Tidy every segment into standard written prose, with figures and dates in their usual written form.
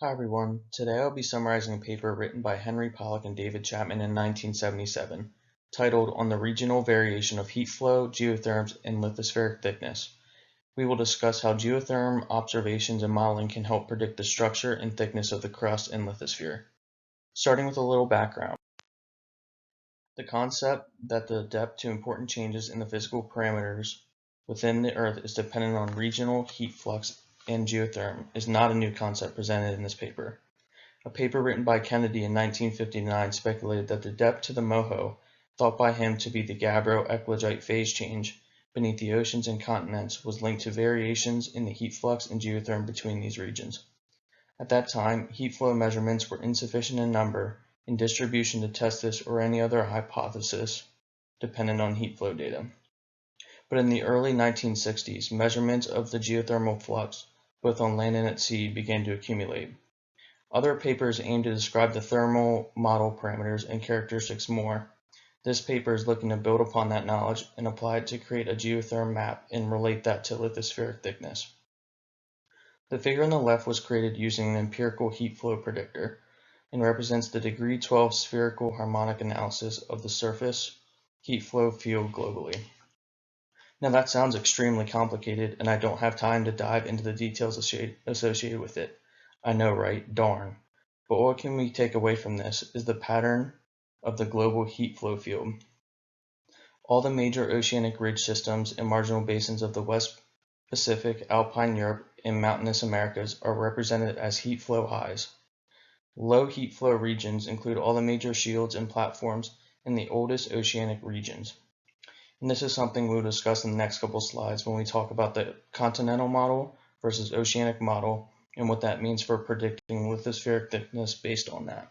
Hi everyone, today I'll be summarizing a paper written by Henry Pollock and David Chapman in 1977, titled On the Regional Variation of Heat Flow, Geotherms, and Lithospheric Thickness. We will discuss how geotherm observations and modeling can help predict the structure and thickness of the crust and lithosphere. Starting with a little background. The concept that the depth to important changes in the physical parameters within the Earth is dependent on regional heat flux and geotherm is not a new concept presented in this paper. A paper written by Kennedy in 1959 speculated that the depth to the Moho, thought by him to be the Gabbro-Eclogite phase change beneath the oceans and continents, was linked to variations in the heat flux and geotherm between these regions. At that time, heat flow measurements were insufficient in number and distribution to test this or any other hypothesis dependent on heat flow data. But in the early 1960s, measurements of the geothermal flux, both on land and at sea, began to accumulate. Other papers aim to describe the thermal model parameters and characteristics more. This paper is looking to build upon that knowledge and apply it to create a geotherm map and relate that to lithospheric thickness. The figure on the left was created using an empirical heat flow predictor and represents the degree 12 spherical harmonic analysis of the surface heat flow field globally. Now that sounds extremely complicated, and I don't have time to dive into the details associated with it. I know, right? Darn. But what can we take away from this is the pattern of the global heat flow field. All the major oceanic ridge systems and marginal basins of the West Pacific, Alpine Europe, and mountainous Americas are represented as heat flow highs. Low heat flow regions include all the major shields and platforms in the oldest oceanic regions. And this is something we'll discuss in the next couple slides when we talk about the continental model versus oceanic model and what that means for predicting lithospheric thickness based on that.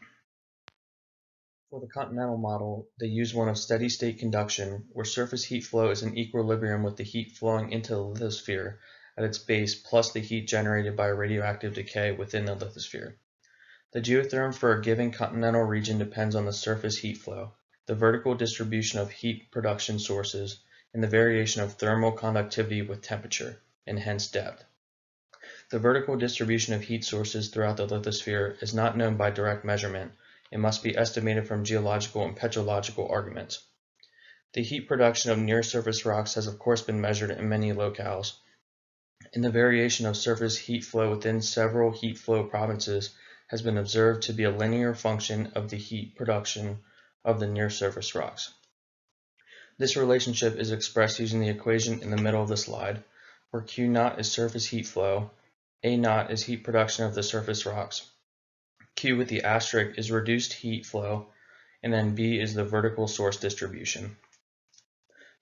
For the continental model, they use one of steady state conduction, where surface heat flow is in equilibrium with the heat flowing into the lithosphere at its base plus the heat generated by radioactive decay within the lithosphere. The geotherm for a given continental region depends on the surface heat flow, the vertical distribution of heat production sources, and the variation of thermal conductivity with temperature, and hence depth. The vertical distribution of heat sources throughout the lithosphere is not known by direct measurement and must be estimated from geological and petrological arguments. The heat production of near-surface rocks has of course been measured in many locales, and the variation of surface heat flow within several heat flow provinces has been observed to be a linear function of the heat production of the near-surface rocks. This relationship is expressed using the equation in the middle of the slide, where Q naught is surface heat flow, A naught is heat production of the surface rocks, Q with the asterisk is reduced heat flow, and then B is the vertical source distribution.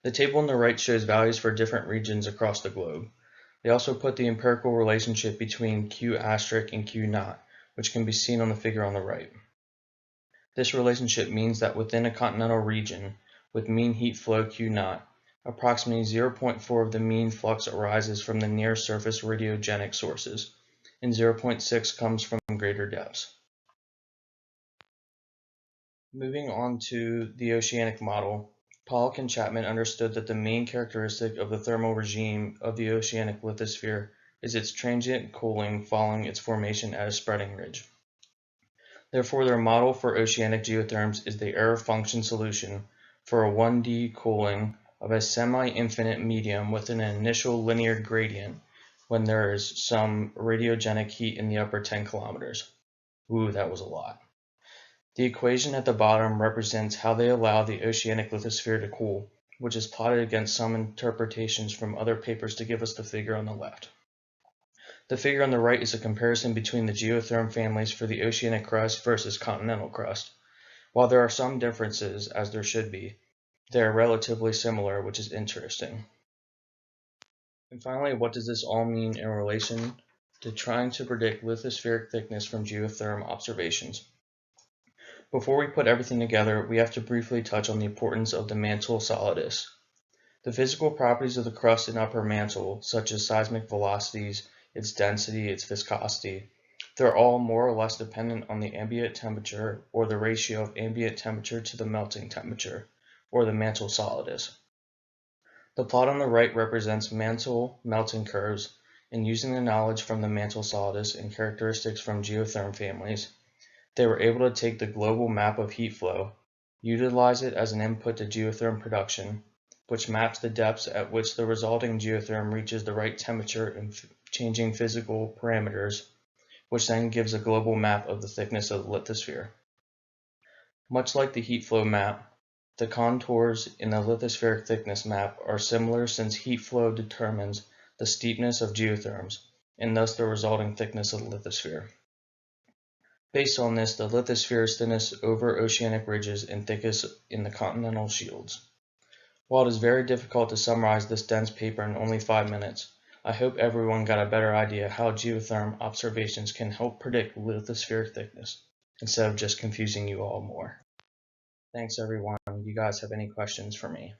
The table on the right shows values for different regions across the globe. They also put the empirical relationship between Q asterisk and Q naught, which can be seen on the figure on the right. This relationship means that within a continental region, with mean heat flow Q naught, approximately 0.4 of the mean flux arises from the near-surface radiogenic sources, and 0.6 comes from greater depths. Moving on to the oceanic model, Pollock and Chapman understood that the main characteristic of the thermal regime of the oceanic lithosphere is its transient cooling following its formation at a spreading ridge. Therefore, their model for oceanic geotherms is the error function solution for a 1D cooling of a semi-infinite medium with an initial linear gradient when there is some radiogenic heat in the upper 10 kilometers. Ooh, that was a lot. The equation at the bottom represents how they allow the oceanic lithosphere to cool, which is plotted against some interpretations from other papers to give us the figure on the left. The figure on the right is a comparison between the geotherm families for the oceanic crust versus continental crust. While there are some differences, as there should be, they are relatively similar, which is interesting. And finally, what does this all mean in relation to trying to predict lithospheric thickness from geotherm observations? Before we put everything together, we have to briefly touch on the importance of the mantle solidus. The physical properties of the crust and upper mantle, such as seismic velocities, its density, its viscosity, they're all more or less dependent on the ambient temperature or the ratio of ambient temperature to the melting temperature, or the mantle solidus. The plot on the right represents mantle melting curves, and using the knowledge from the mantle solidus and characteristics from geotherm families, they were able to take the global map of heat flow, utilize it as an input to geotherm production, which maps the depths at which the resulting geotherm reaches the right temperature and changing physical parameters, which then gives a global map of the thickness of the lithosphere. Much like the heat flow map, the contours in the lithospheric thickness map are similar since heat flow determines the steepness of geotherms, and thus the resulting thickness of the lithosphere. Based on this, the lithosphere is thinnest over oceanic ridges and thickest in the continental shields. While it is very difficult to summarize this dense paper in only 5 minutes, I hope everyone got a better idea how geotherm observations can help predict lithospheric thickness, instead of just confusing you all more. Thanks everyone. You guys have any questions for me?